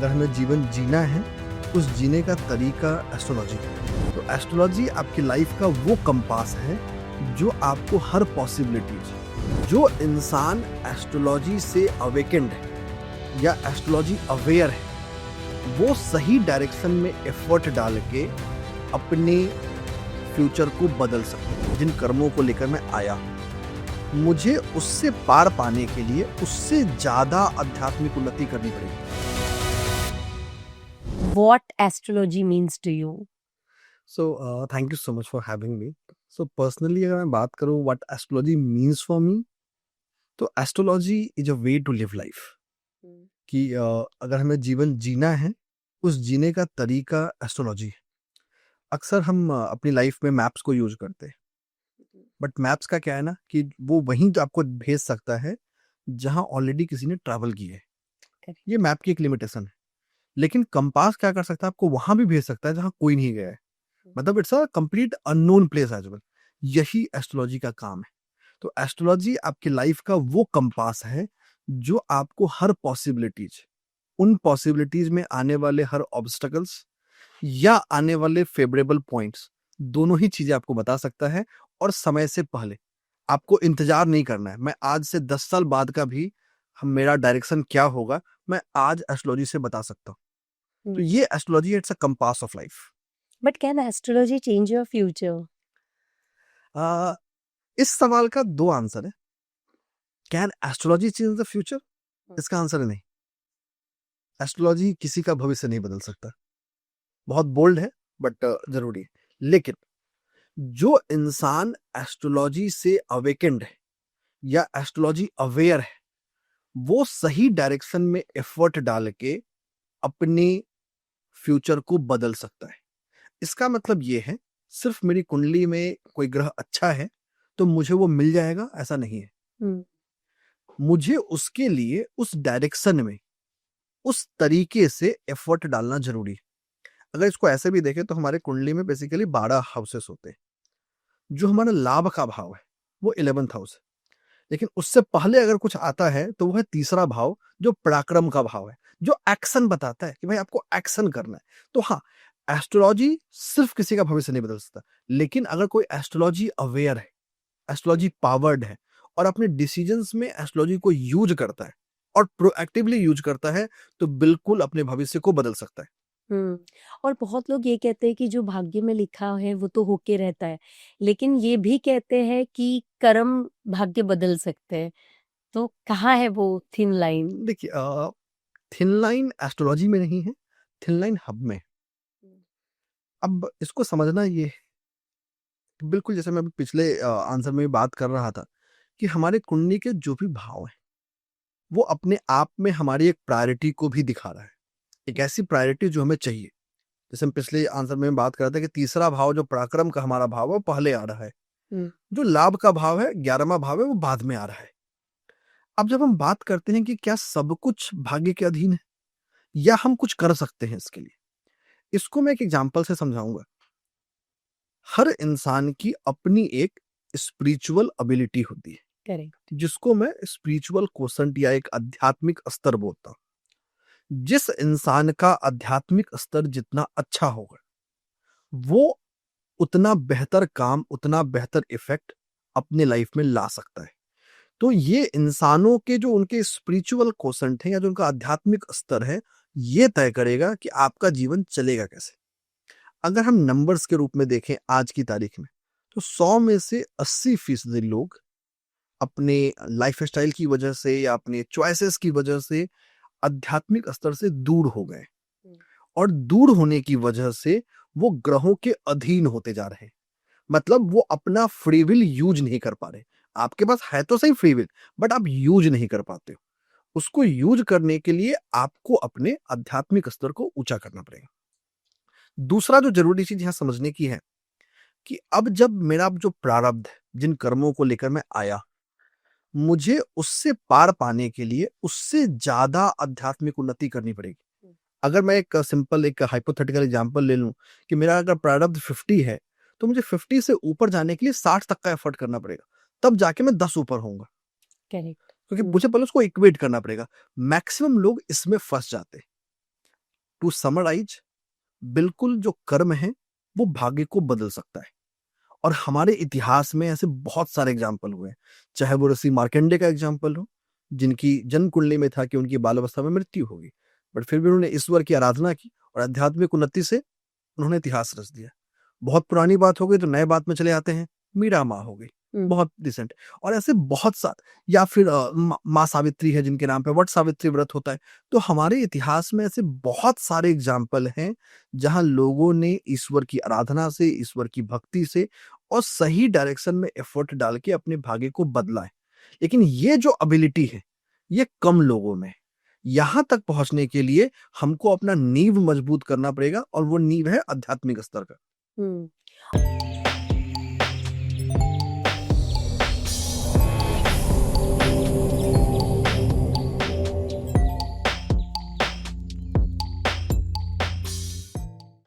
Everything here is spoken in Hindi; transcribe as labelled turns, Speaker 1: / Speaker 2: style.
Speaker 1: अगर हमें जीवन जीना है, उस जीने का तरीका एस्ट्रोलॉजी है। तो एस्ट्रोलॉजी आपकी लाइफ का वो कंपास है जो आपको हर पॉसिबिलिटीज, जो इंसान एस्ट्रोलॉजी से अवेकेंड है या एस्ट्रोलॉजी अवेयर है, वो सही डायरेक्शन में एफर्ट डाल के अपने फ्यूचर को बदल सकते हैं। जिन कर्मों को लेकर मैं आया, मुझे उससे पार पाने के लिए उससे ज्यादा आध्यात्मिक उन्नति करनी पड़ेगी।
Speaker 2: What astrology means to you?
Speaker 1: So thank you so much for having me. So personally अगर मैं बात करूँ what astrology means for me, तो astrology is a way to live life. कि अगर हमें जीवन जीना है, उस जीने का तरीका एस्ट्रोलॉजी है। अक्सर हम अपनी लाइफ में मैप्स को यूज करते हैं, बट मैप्स का क्या है ना कि वो वहीं तो आपको भेज सकता है जहां ऑलरेडी किसी ने ट्रैवल की है।
Speaker 2: Correct.
Speaker 1: ये मैप की एक लिमिटेशन है। लेकिन कंपास क्या कर सकता है, आपको वहां भी भेज सकता है जहां कोई नहीं गया है। मतलब it's a complete unknown place as well. यही एस्ट्रोलॉजी का काम है। तो एस्ट्रोलॉजी आपकी लाइफ का वो कंपास है जो आपको हर पॉसिबिलिटीज, उन पॉसिबिलिटीज में आने वाले हर ऑब्स्टकल्स या आने वाले फेवरेबल पॉइंट्स, दोनों ही चीजें आपको बता सकता है। और समय से पहले आपको इंतजार नहीं करना है। मैं आज से 10 साल बाद का भी मेरा डायरेक्शन क्या होगा, मैं आज एस्ट्रोलॉजी से बता सकता हूँ। तो ये astrology it's a compass of life.
Speaker 2: But can astrology change your future?
Speaker 1: इस सवाल का दो आंसर है। Can astrology change the future? इसका आंसर है नहीं। एस्ट्रोलॉजी किसी का भविष्य नहीं बदल सकता। बहुत बोल्ड है बट जरूरी है। लेकिन जो इंसान एस्ट्रोलॉजी से अवेकेंड है या एस्ट्रोलॉजी अवेयर है, वो सही डायरेक्शन में एफर्ट डाल के अपने फ्यूचर को बदल सकता है। इसका मतलब ये है, सिर्फ मेरी कुंडली में कोई ग्रह अच्छा है तो मुझे वो मिल जाएगा, ऐसा नहीं है। मुझे उसके लिए उस डायरेक्शन में, उस तरीके से एफर्ट डालना जरूरी है। अगर इसको ऐसे भी देखें तो हमारे कुंडली में बेसिकली 12 हाउसेस होते हैं। जो हमारा लाभ का भाव है वो 11th हाउस है। लेकिन उससे पहले अगर कुछ आता है तो वो है तीसरा भाव, जो पराक्रम का भाव है, जो एक्शन बताता है कि भाई आपको एक्शन करना है। तो हाँ, एस्ट्रोलॉजी सिर्फ किसी का भविष्य नहीं बदल सकता। लेकिन अगर कोई एस्ट्रोलॉजी अवेयर है, एस्ट्रोलॉजी पावर्ड है और अपने डिसीजंस में एस्ट्रोलॉजी को यूज करता है और प्रोएक्टिवली यूज करता है, तो बिल्कुल अपने भविष्य को बदल सकता है।
Speaker 2: और बहुत लोग ये कहते हैं कि जो भाग्य में लिखा है वो तो होके रहता है, लेकिन ये भी कहते हैं कि कर्म भाग्य बदल सकते हैं। तो कहाँ है वो थिन लाइन?
Speaker 1: देखिए, थिन लाइन एस्ट्रोलॉजी में नहीं है, थिन लाइन हब में। अब इसको समझना ये है, बिल्कुल जैसे मैं अभी पिछले आंसर में भी बात कर रहा था कि हमारे कुंडली के जो भी भाव हैं, वो अपने आप में हमारी एक प्रायोरिटी को भी दिखा रहा है। एक ऐसी प्रायोरिटी जो हमें चाहिए। जैसे हम पिछले आंसर में बात कर रहे थे कि तीसरा भाव जो पराक्रम का हमारा भाव है वो पहले आ रहा है। जो लाभ का भाव है, 11वां भाव है, वो बाद में आ रहा है। अब जब हम बात करते हैं कि क्या सब कुछ भाग्य के अधीन है या हम कुछ कर सकते हैं इसके लिए, इसको मैं एक एग्जांपल से समझाऊंगा। हर इंसान की अपनी एक स्पिरिचुअल एबिलिटी होती है,
Speaker 2: करेक्ट।
Speaker 1: जिसको मैं स्पिरिचुअल क्वोशंट या एक आध्यात्मिक स्तर बोलता हूँ। जिस इंसान का आध्यात्मिक स्तर जितना अच्छा होगा, वो उतना बेहतर काम, उतना बेहतर इफेक्ट अपने लाइफ में ला सकता है। तो ये इंसानों के जो उनके स्पिरिचुअल क्वोशंट है या जो उनका आध्यात्मिक स्तर है, ये तय करेगा कि आपका जीवन चलेगा कैसे। अगर हम नंबर्स के रूप में देखें आज की तारीख में, तो 100 में से 80% लोग अपने लाइफस्टाइल की वजह से या अपने चॉइसेस की वजह से आध्यात्मिक स्तर से दूर हो गए। और दूर होने की वजह से वो ग्रहों के अधीन होते जा रहे हैं। मतलब वो अपना फ्री विल यूज नहीं कर पा रहे। आपके पास है तो सही फ्री विल, बट आप यूज नहीं कर पाते हो। उसको यूज करने के लिए आपको अपने आध्यात्मिक स्तर को ऊंचा करना पड़ेगा। दूसरा जो जरूरी चीज यहां समझने की है कि अब जब मेरा जो प्रारब्ध है, जिन कर्मों को लेकर मैं आया, मुझे उससे पार पाने के लिए उससे ज्यादा आध्यात्मिक उन्नति करनी पड़ेगी। अगर मैं एक सिंपल एक हाइपोथेटिकल एग्जांपल ले लूं कि मेरा अगर प्रारब्ध 50 है, तो मुझे 50 से ऊपर जाने के लिए 60 तक का एफर्ट करना पड़ेगा, तब जाके मैं 10 ऊपर होऊंगा।
Speaker 2: करेक्ट।
Speaker 1: क्योंकि मुझे पहले उसको इक्वेट करना पड़ेगा। मैक्सिमम लोग इसमें फंस जाते हैं। टू समराइज, बिल्कुल जो कर्म है वो भाग्य को बदल सकता है। और हमारे इतिहास में ऐसे बहुत सारे एग्जाम्पल हुए हैं, चाहे वो ऋषि मार्कंडे का एग्जाम्पल हो, जिनकी जन्म कुंडली में था कि उनकी बाल अवस्था में मृत्यु होगी, बट फिर भी उन्होंने ईश्वर की आराधना की और आध्यात्मिक उन्नति से उन्होंने इतिहास रच दिया। बहुत पुरानी बात हो गई तो नए बात में चले आते हैं, मीरा माँ हो गई,
Speaker 2: हुँ।
Speaker 1: बहुत रिसेंट। और ऐसे बहुत सा, या फिर माँ सावित्री है जिनके नाम पे वट सावित्री व्रत होता है। तो हमारे इतिहास में ऐसे बहुत सारे एग्जाम्पल हैं जहाँ लोगों ने ईश्वर की आराधना से, ईश्वर की भक्ति से और सही डायरेक्शन में एफर्ट डाल के अपने भाग्य को बदला है। लेकिन ये जो एबिलिटी है, ये कम लोगों में है। यहाँ तक पहुँचने के लिए हमको अपना नींव मजबूत करना पड़ेगा और वो नींव है आध्यात्मिक स्तर का।
Speaker 2: हुँ।